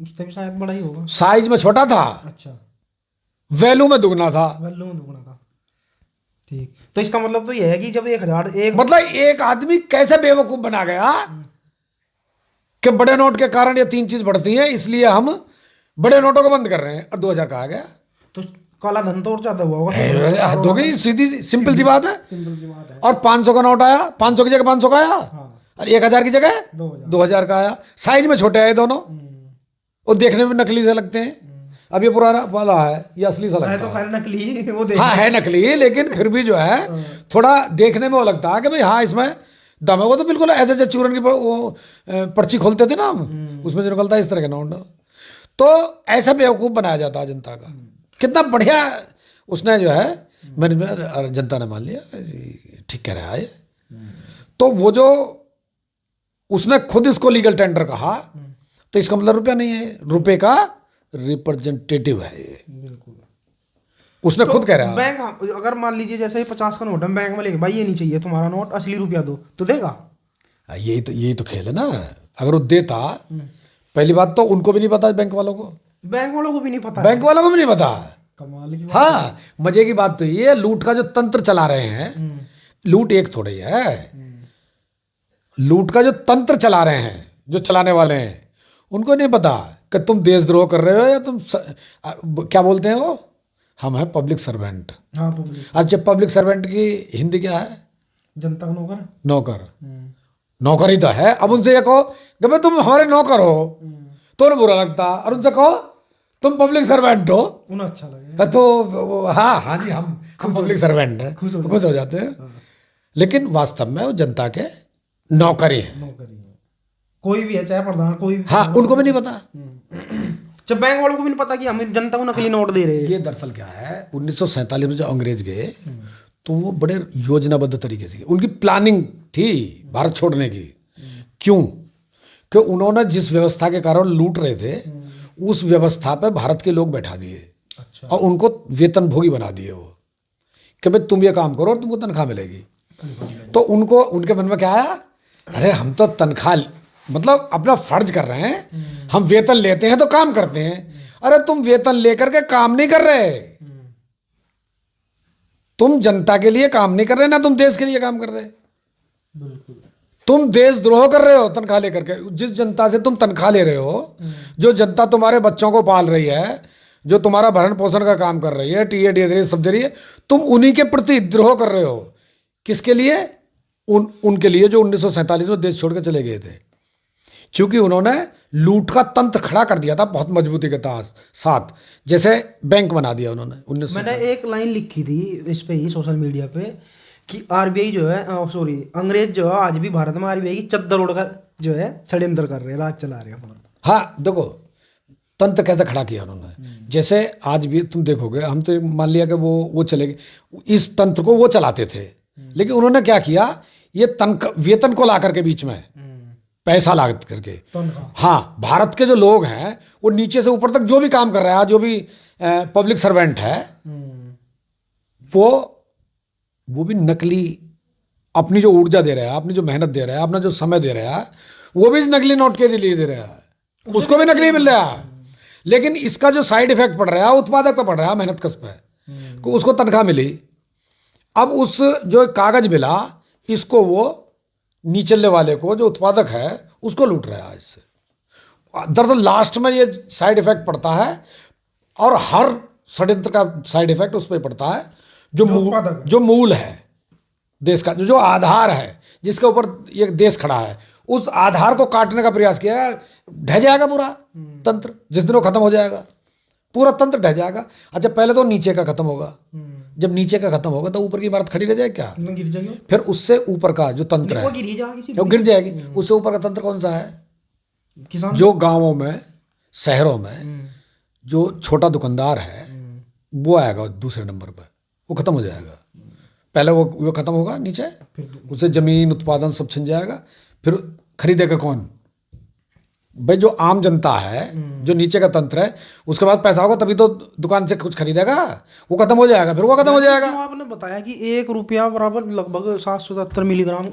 उससे भी शायद बड़ा ही होगा। साइज में छोटा था, अच्छा। वैल्यू में दुगना था। वैल्यू में दुगना था। ठीक, तो इसका मतलब तो यह है कि जब 1000 एक मतलब एक आदमी कैसे बेवकूफ बना गया कि बड़े नोट के कारण ये तीन चीज बढ़ती है, इसलिए हम बड़े नोटों को बंद कर रहे हैं, और 2000 का आ गया। तो काला धन तो और ज्यादा हुआ होगा फिर। हद हो गई, सीधी सिंपल सी बात है। सिंपल सी बात है। और 500 का नोट आया, 500 की जगह 500 का आया, हाँ। और 1000 की जगह 2000। 2000 का आया। साइज में छोटे आए दोनों, और देखने में नकली से लगते हैं। अब ये पुराना वाला है, ये असली सा है लगता तो है। खैर नकली वो देख। हाँ है नकली, लेकिन फिर भी जो है थोड़ा देखने में वो लगता है कि भाई हाँ इसमें दम है। वो तो बिल्कुल ऐसे जैसे चूरन की पर्ची खोलते थे ना हम, उसमें जो निकलता है इस तरह के नोट। तो ऐसा बेवकूफ बनाया जाता है जनता का। कितना बढ़िया उसने जो है मैंने, जनता ने मान लिया, ठीक कह रहा है ये। तो वो जो उसने खुद इसको लीगल टेंडर कहा, तो इसका मतलब रुपया नहीं है, रुपए का रिप्रेजेंटेटिव है ये। बिल्कुल। उसने तो खुद कह रहा है। बैंक अगर मान लीजिए जैसे 50 का नोट है, बैंक में लेके भाई ये नहीं चाहिए तुम्हारा नोट, असली रुपया दो, तो देगा? यही तो खेल है ना। अगर वो देता, पहली बात तो उनको भी नहीं पता, बैंक वालों को, बैंक वालों को भी नहीं पता है। बैंक वालों को भी नहीं पता। कमाल की बात। हाँ, मजे की बात तो ये लूट का जो तंत्र चला रहे हैं, लूट एक थोड़ी है, लूट का जो तंत्र चला रहे हैं, जो चलाने वाले हैं, उनको नहीं पता कि तुम देशद्रोह कर रहे हो या तुम क्या बोलते हैं वो, हम हैं पब्लिक सर्वेंट। हाँ, पब्लिक। अच्छा, पब्लिक सर्वेंट की हिंदी क्या है? जनता का नौकर। नौकर। नौकर ही तो है। अब उनसे ये कहो कि भाई तुम हमारे नौकर हो, तो उन्हें बुरा लगता, और उनसे कहो तुम पब्लिक सर्वेंट हो, उन्हें अच्छा लगे। तो हाँ हाँ जी, हम पब्लिक सर्वेंट हैं, खुश हो जाते हैं। लेकिन वास्तव में वो जनता के नौकर ही हैं। नौकरी है, कोई भी है, चाहे प्रधान कोई भी। हाँ, उनको भी नहीं पता। जब बैंक वालों को भी नहीं पता कि हम जनता को नकली नोट दे रहे हैं। ये दरअसल क्या है, 1947 में जो अंग्रेज गए, तो वो बड़े योजनाबद्ध तरीके से, उनकी प्लानिंग थी भारत छोड़ने की। क्यों? कि उन्होंने जिस व्यवस्था के कारण लूट रहे थे, उस व्यवस्था पे भारत के लोग बैठा दिए। अच्छा। और उनको वेतन भोगी बना दिए वो, कि भाई तुम ये काम करो और तुमको तनख्वाह मिलेगी। तो उनको, उनके मन में क्या आया, अरे हम तो तनख्वाह मतलब अपना फर्ज कर रहे हैं, हम वेतन लेते हैं तो काम करते हैं। अरे तुम वेतन लेकर के काम नहीं कर रहे, तुम जनता के लिए काम नहीं कर रहे, ना तुम देश के लिए काम कर रहे, बिल्कुल। तुम देशद्रोह कर रहे हो तनख्वाह लेकर के। जिस जनता से तुम तनख्वाह ले रहे हो, जो जनता तुम्हारे बच्चों को पाल रही है, जो तुम्हारा भरण पोषण का काम कर रही है, टीए दे रही है, सब दे रही है, तुम उन्हीं के प्रति द्रोह कर रहे हो। किसके लिए? उनके लिए जो 1947 में देश छोड़ के चले गए थे, क्योंकि उन्होंने लूट का तंत्र खड़ा कर दिया था बहुत मजबूती के साथ। जैसे बैंक बना दिया उन्होंने 19। मैंने एक लाइन लिखी थी इस पे ही सोशल मीडिया पे कि आरबीआई जो है, सॉरी, अंग्रेज जो है आज भी भारत में आरबीआई की चद्दर उड़कर जो है षड्यंत्र कर रहे हैं, राज चला रहे हैं अपना। हाँ देखो, तंत्र कैसे खड़ा किया उन्होंने। जैसे आज भी तुम देखोगे, हम तो मान लिया कि वो चले गए, इस तंत्र को वो चलाते थे, लेकिन उन्होंने क्या किया, ये वेतन को ला करके बीच में पैसा ला करके, हाँ, भारत के जो लोग हैं वो नीचे से ऊपर तक जो भी काम कर रहा है, जो भी पब्लिक सर्वेंट है, वो भी नकली अपनी जो ऊर्जा दे रहा है, अपनी जो मेहनत दे रहा है, अपना जो समय दे रहा है, वो भी इस नकली नोट के लिए दे रहा है, उसको भी नकली मिल रहा है। लेकिन इसका जो साइड इफेक्ट पड़ रहा है उत्पादक पे पड़ रहा है, मेहनत कश पे, उसको तनख्वाह मिली। अब उस जो कागज मिला, इसको वो नीचले वाले को, जो उत्पादक है, उसको लूट रहा है इससे। दरअसल लास्ट में ये साइड इफेक्ट पड़ता है, और हर षड्यंत्र का साइड इफेक्ट उस पर पड़ता है जो मूल है देश का, जो आधार है, जिसके ऊपर ये देश खड़ा है, उस आधार को काटने का प्रयास किया, ढह जाएगा पूरा तंत्र। जिस दिन वो खत्म हो जाएगा, पूरा तंत्र ढह जाएगा। अच्छा, पहले तो नीचे का खत्म होगा, जब नीचे का खत्म होगा तो ऊपर की इमारत खड़ी रह जाएगी क्या? गिर जाएगी। फिर उससे ऊपर का जो तंत्र है वो गिर जाएगी। उससे ऊपर का तंत्र कौन सा है? किसान। जो गांवों में, शहरों में जो छोटा दुकानदार है, वो आएगा दूसरे नंबर पर, वो खत्म हो जाएगा। पहले वो खत्म होगा नीचे, उससे जमीन उत्पादन सब छिन जाएगा। फिर खरीदेगा कौन? भाई जो आम जनता है, जो नीचे का तंत्र है, उसके पास पैसा होगा तभी तो दुकान से कुछ खरीदेगा। वो खत्म हो जाएगा, फिर वो खत्म हो जाएगा। जो आपने बताया कि 1 रुपया बराबर लगभग 777 मिलीग्राम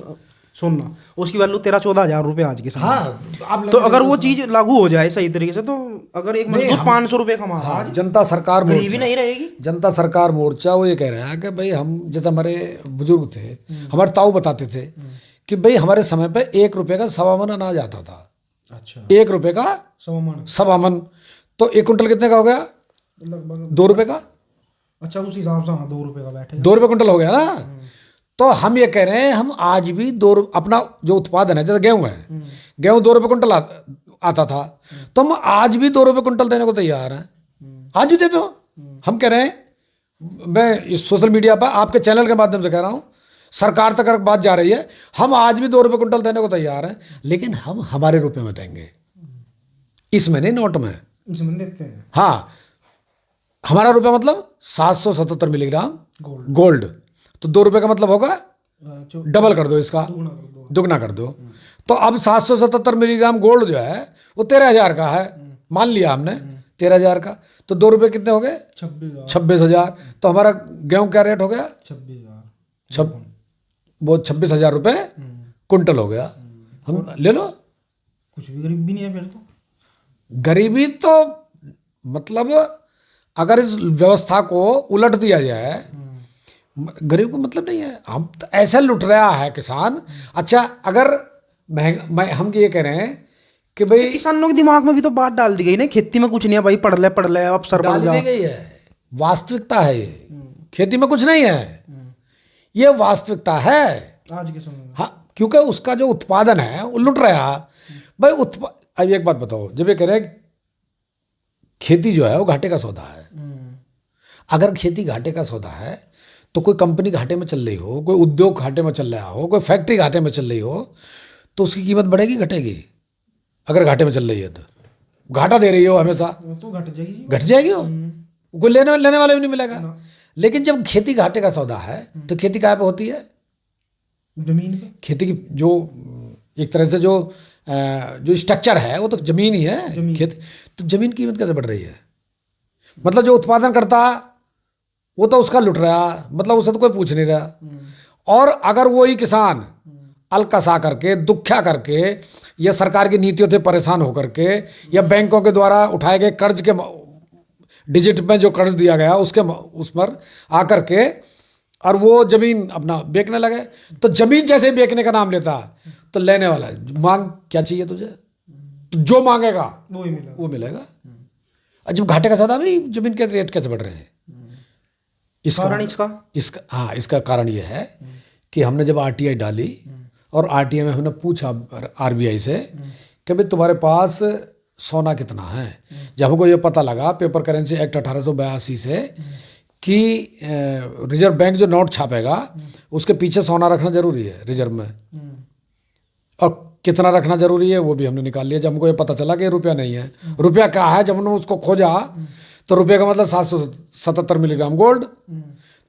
सोना, उसकी वैल्यू 13-14 हज़ार रुपये आज के समय में। हाँ, आप तो अगर वो चीज लागू हो जाए सही तरीके से, तो अगर एक मजदूर 500 रुपये कमा रहा है, हाँ, जनता सरकार गरीबी मोर्चा, नहीं रहेगी। जनता सरकार मोर्चा वो ये कह रहा है कि भाई हम, जैसे हमारे बुजुर्ग थे, हमारे ताऊ बताते थे कि भाई हमारे समय पे 1 रुपए का 1.25 मन अनाज आता था। अच्छा, 1 रुपए का 100 मन 1.25 मन, तो 1 कुंटल कितने का हो गया? लगभग। 2 रुपए का। अच्छा, उस हिसाब से हाँ 2 रुपये का बैठेगा। 2 रुपए कुंटल हो गया ना। तो हम ये कह रहे हैं, हम आज भी अपना जो उत्पादन है, जैसे गेहूं है, गेहूं 2 रुपए कुंटल आता था, तो हम आज भी 2 रुपए कुंटल देने को तैयार हैं। आज भी दे दो। हम कह रहे हैं, मैं इस सोशल मीडिया पर आपके चैनल के माध्यम से कह रहा हूं, सरकार तक अगर बात जा रही है, हम आज भी 2 रुपए कुंटल देने को तैयार हैं, लेकिन हम हमारे रुपए में देंगे, इसमें नहीं, नोट में। इसमें देते हैं हाँ, हमारा रुपया मतलब 777 मिलीग्राम गोल्ड। गोल्ड, तो 2 रुपए का मतलब होगा, जो डबल कर दो इसका, दुगुना कर दो। दुगना कर दो। तो अब 777 मिलीग्राम गोल्ड जो है वो 13,000 का है, मान लिया हमने 13,000 का, तो 2 रुपए कितने हो गए? 26,000। 26,000। तो हमारा गेहूं क्या रेट हो गया? 26,000। वो 26,000 रुपये कुंटल हो गया। हम ले लो। कुछ भी गरीब भी नहीं है फिर तो। गरीबी तो मतलब अगर इस व्यवस्था को उलट दिया जाए, गरीब को मतलब नहीं है। हम तो ऐसा लुट रहा है किसान। अच्छा, अगर हम ये कह रहे हैं कि भाई, किसानों के दिमाग में भी तो बात डाल दी गई ना, खेती में कुछ नहीं है भाई, पढ़ ले अफसर बन डाल जा। दी गई है, वास्तविकता है ये। खेती में कुछ नहीं है, ये वास्तविकता है आज के समय में। हाँ, क्योंकि उसका जो उत्पादन है वो लुट रहा भाई। अब एक बात बताओ, जब ये कह रहे हैं खेती जो है वो घाटे का सौदा है, अगर खेती घाटे का सौदा है, तो कोई कंपनी घाटे में चल रही हो, कोई उद्योग घाटे में चल रहा हो, कोई फैक्ट्री घाटे में चल रही हो, तो उसकी कीमत बढ़ेगी घटेगी? अगर घाटे में चल रही है तो घाटा दे रही हो हमेशा, वो तो घट जाएगी। घट जाएगी वो, कोई लेने वाला भी नहीं मिलेगा। लेकिन जब खेती घाटे का सौदा है, तो खेती कहाँ पे होती है? जमीन पे। खेती की जो एक तरह से जो स्ट्रक्चर है वो तो जमीन ही है। खेती, तो जमीन की कीमत कैसे बढ़ रही है? मतलब जो उत्पादन करता वो तो उसका लुट रहा, मतलब उससे तो कोई पूछ नहीं रहा। और अगर वही किसान अलकसा करके, दुख्या करके, या सरकार की नीतियों से परेशान होकर के, या बैंकों के द्वारा उठाए गए कर्ज के डिजिट में जो कर्ज दिया गया उसके उस पर आकर के, और वो जमीन अपना बेचने लगे, तो जमीन जैसे ही बेचने का नाम लेता, तो लेने वाला मांग क्या चाहिए तुझे, तो जो मांगेगा वो मिलेगा। और जब घाटे का सौदा भी, जमीन के रेट कैसे बढ़ रहे हैं? इसका कारण ये है कि हमने जब आरटीआई डाली, और आरटीआई में हमने पूछा आरबीआई से कि भाई तुम्हारे पास सोना कितना है। जब हमको ये पता लगा पेपर करेंसी एक्ट 1882 से कि रिजर्व बैंक जो नोट छापेगा उसके पीछे सोना रखना जरूरी है रिजर्व में, और कितना रखना जरूरी है वो भी हमने निकाल लिया। जब हमको ये पता चला कि रुपया नहीं है, रुपया क्या है, जब हमने उसको खोजा तो रुपये का मतलब 777 मिलीग्राम गोल्ड।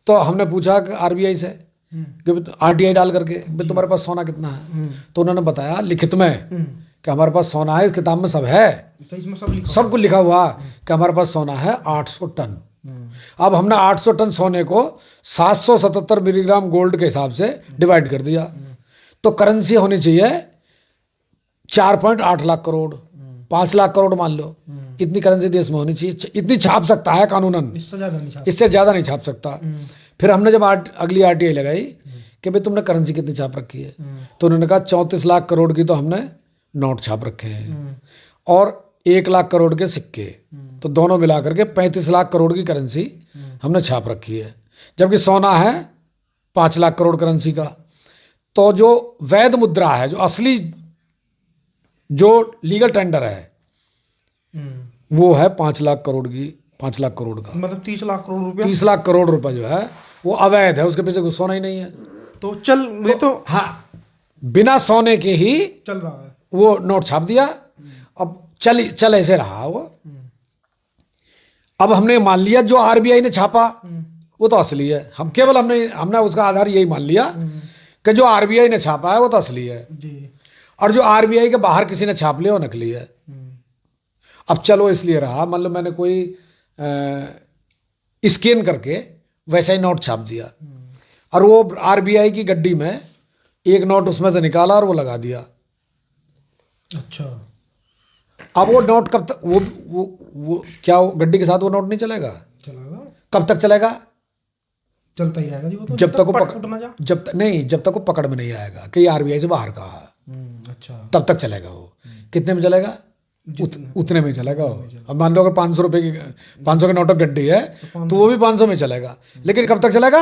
तो हमने पूछा कि आरबीआई से कि आरटीआई डाल करके भाई तुम्हारे पास सोना कितना है, तो उन्होंने बताया लिखित में कि हमारे पास सोना है, इस किताब में सब है, तो इसमें सब कुछ लिखा हुआ कि हमारे पास सोना है 800 टन। अब हमने 800 टन सोने को 777 मिलीग्राम गोल्ड के हिसाब से डिवाइड कर दिया, तो करेंसी होनी चाहिए 4.8 लाख करोड़, 5 लाख करोड़ मान लो, इतनी करेंसी देश में होनी चाहिए। इतनी छाप सकता है कानूनन, इससे ज़्यादा नहीं छाप सकता। फिर हमने जब अगली आरटीआई लगाई कि भाई तुमने करेंसी कितनी छाप रखी है, तो उन्होंने कहा 34 लाख करोड़ की तो हमने नोट छाप रखे हैं, और 1 लाख करोड़ के सिक्के, तो दोनों मिलाकर के 35 लाख करोड़ की करेंसी हमने छाप रखी है। जबकि सोना है 5 लाख करोड़ करेंसी का। तो जो वैध मुद्रा है, जो असली जो लीगल टेंडर है, वो है 5 लाख करोड़ की, 5 लाख करोड़ का, मतलब 30 लाख करोड़ रुपया। 30 लाख करोड़ रुपए जो है वो अवैध है, उसके पीछे कुछ सोना ही नहीं है। तो ये तो हाँ, बिना सोने के ही चल रहा है, वो नोट छाप दिया। अब चल ऐसे रहा वो। अब हमने मान लिया जो आरबीआई ने छापा वो तो असली है। हमने उसका आधार यही मान लिया कि जो आरबीआई ने छापा है वो तो असली है। जी। और जो आरबीआई के बाहर किसी ने छाप लिया वो नकली है। अब चलो इसलिए रहा, मतलब मैंने कोई स्कैन करके वैसा ही नोट छाप दिया और वो आरबीआई की गड्डी में एक नोट उसमें से निकाला और वो लगा दिया। अच्छा, अब वो नोट कब तक वो क्या वो गड्डी के साथ वो नोट नहीं चलेगा? चलेगा, कब तक चलेगा? चलता ही रहेगा जी वो तो, जब तक वो फूट ना जा। जब तक वो पकड़ में नहीं आएगा कि आरबीआई से बाहर का है, अच्छा, तब तक चलेगा वो। कितने में चलेगा? उतने में चलेगा वो। अब मान लो अगर 500 रुपए की 500 के नोट की गड्डी है तो वो भी 500 में चलेगा, लेकिन कब तक चलेगा?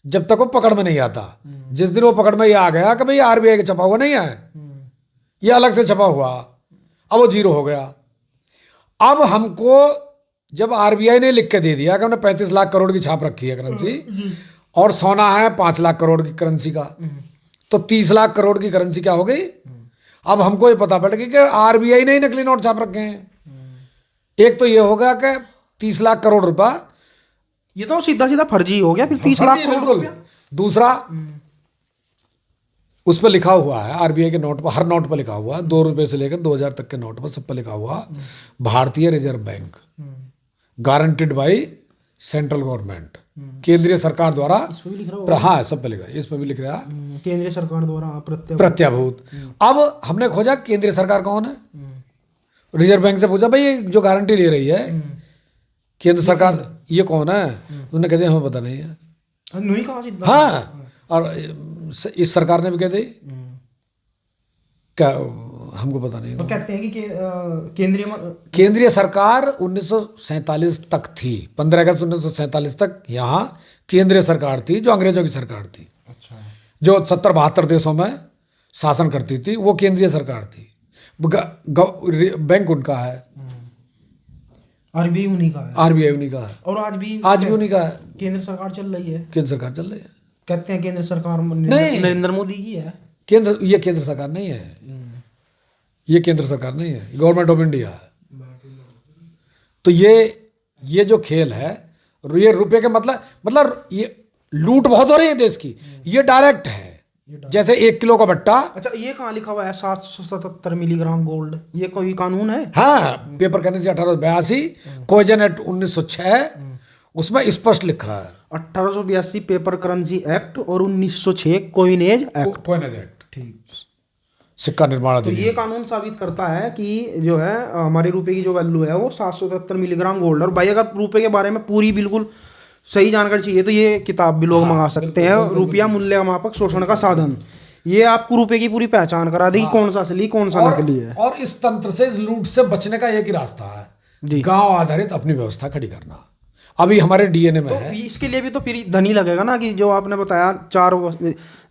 जब तक वो पकड़ में नहीं आता। जिस दिन वो पकड़ में ये आ गया कि भाई आरबीआई का छपा हुआ नहीं है, ये अलग से छपा हुआ, अब वो जीरो हो गया। अब हमको जब आरबीआई ने लिख के दे दिया कि हमने 35 लाख करोड़ की छाप रखी है करेंसी और सोना है 5 लाख करोड़ की करेंसी का, तो 30 लाख करोड़ की करेंसी क्या हो गई? अब हमको ये पता पड़ गया कि आरबीआई ने ही नकली नोट छाप रखे हैं। एक तो ये होगा कि 30 लाख करोड़ रुपया, ये तो सीधा सीधा फर्जी हो गया फिर 30 लाख करोड़ बिल्कुल। रुपया। दूसरा, उस पर लिखा हुआ है आरबीआई के नोट पर, हर नोट पर लिखा हुआ है, 2 रुपए से लेकर 2000 तक के नोट पर सब पर लिखा हुआ भारतीय reserve bank, guaranteed by central government, केंद्रीय सरकार द्वारा। इस पे भी लिख रहा होगा। हाँ, सब पे लिखा है, इस पर भी लिख रहा है केंद्रीय सरकार द्वारा प्रत्याभूत। अब हमने खोजा केंद्रीय सरकार कौन है, रिजर्व बैंक से पूछा भाई ये जो गारंटी ले रही है केंद्र सरकार, ये कौन है? उन्होंने कहते हमें पता नहीं है। नहीं कहा सीधा। हाँ, और इस सरकार ने भी कह दी क्या हमको पता नहीं। तो कहते हैं कि केंद्रीय सरकार 1947 तक थी, 15 अगस्त 1947 तक यहाँ केंद्रीय सरकार थी जो अंग्रेजों की सरकार थी। अच्छा, जो 70-72 देशों में शासन करती थी, वो केंद्रीय सरकार थी। बैंक उनका है, आरबीआई उन्हीं का है, आरबीआई उन्हीं का है, और आज भी उन्हीं का है। केंद्र सरकार चल रही है। केंद्र सरकार चल रही है। कहते हैं केंद्र सरकार नहीं। नरेंद्र मोदी की है। ये केंद्र सरकार नहीं है, ये केंद्र सरकार नहीं है, गवर्नमेंट ऑफ इंडिया है। तो ये जो खेल है, ये रुपए के मतलब ये लूट बहुत हो रही है देश की, ये डायरेक्ट है। जैसे 1 किलो का भट्टा। अच्छा, ये कहाँ लिखा हुआ है 777 मिलीग्राम गोल्ड? ये कोई कानून है? हाँ, पेपर करेंसी 1882, कोजन एक्ट 1906, उसमें स्पष्ट लिखा है 1882 पेपर करेंसी एक्ट और 1906 कोइनेज एक्ट। ठीक, सिक्का निर्माण तो ये कानून साबित करता है कि जो है हमारे रुपए की जो वैल्यू है वो 777 मिलीग्राम गोल्ड। और भाई अगर रुपए के बारे में पूरी बिल्कुल सही जानकारी चाहिए तो ये किताब भी लोग मंगा सकते हैं, रुपया मूल्य मापक शोषण का साधन। ये आपको रुपए की पूरी पहचान करा देगी, कौन सा असली कौन सा नकली है। और इस तंत्र से, लूट से बचने का एक ही रास्ता है, गांव आधारित अपनी व्यवस्था खड़ी करना। अभी हमारे डीएनए में तो है। इसके लिए भी तो फिर धनी लगेगा ना, कि जो आपने बताया 4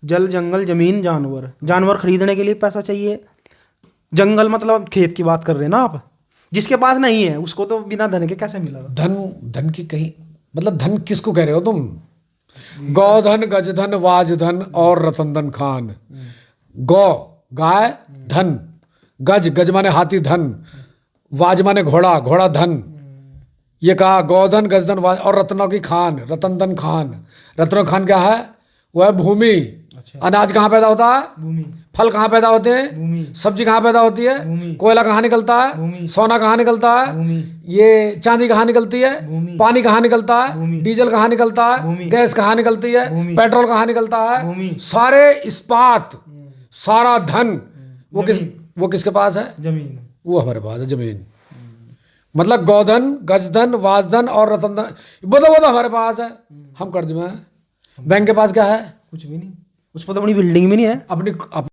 जल जंगल जमीन जानवर खरीदने के लिए पैसा चाहिए। जंगल मतलब खेत की बात कर रहे हैं ना आप, जिसके पास नहीं है उसको तो बिना धन के कैसे मिलेगा? धन की कहीं मतलब धन किसको कह रहे हो तुम? गौधन, गजधन, वाजधन और रतनधन खान। गौ गाय, धन, गज माने हाथी, धन, वाज माने घोड़ा, घोड़ा धन। ये कहा गौधन, गजधन, वाज और रत्नों की खान, रतनधन खान। रत्नों खान क्या है? वह है भूमि। अच्छा। अनाज कहाँ पैदा होता है? भूमि। फल कहाँ पैदा होते हैं? भूमि। सब्जी कहाँ पैदा होती है? भूमि। कोयला कहाँ निकलता है? भूमि। सोना कहाँ निकलता है? भूमि। ये चांदी कहाँ निकलती है? भूमि। पानी कहाँ निकलता है? भूमि। डीजल कहाँ निकलता है? भूमि। गैस कहाँ निकलती है? भूमि। पेट्रोल कहाँ निकलता है? भूमि। सारे इस्पात, सारा धन वो किसके पास है? जमीन। वो हमारे पास है, जमीन। मतलब गौधन, गजधन, वाजधन और रतनधन, वो तो हमारे पास है, हम कर्ज में है। बैंक के पास क्या है? कुछ भी नहीं, उस पर तो अपनी बिल्डिंग भी नहीं है। अपनी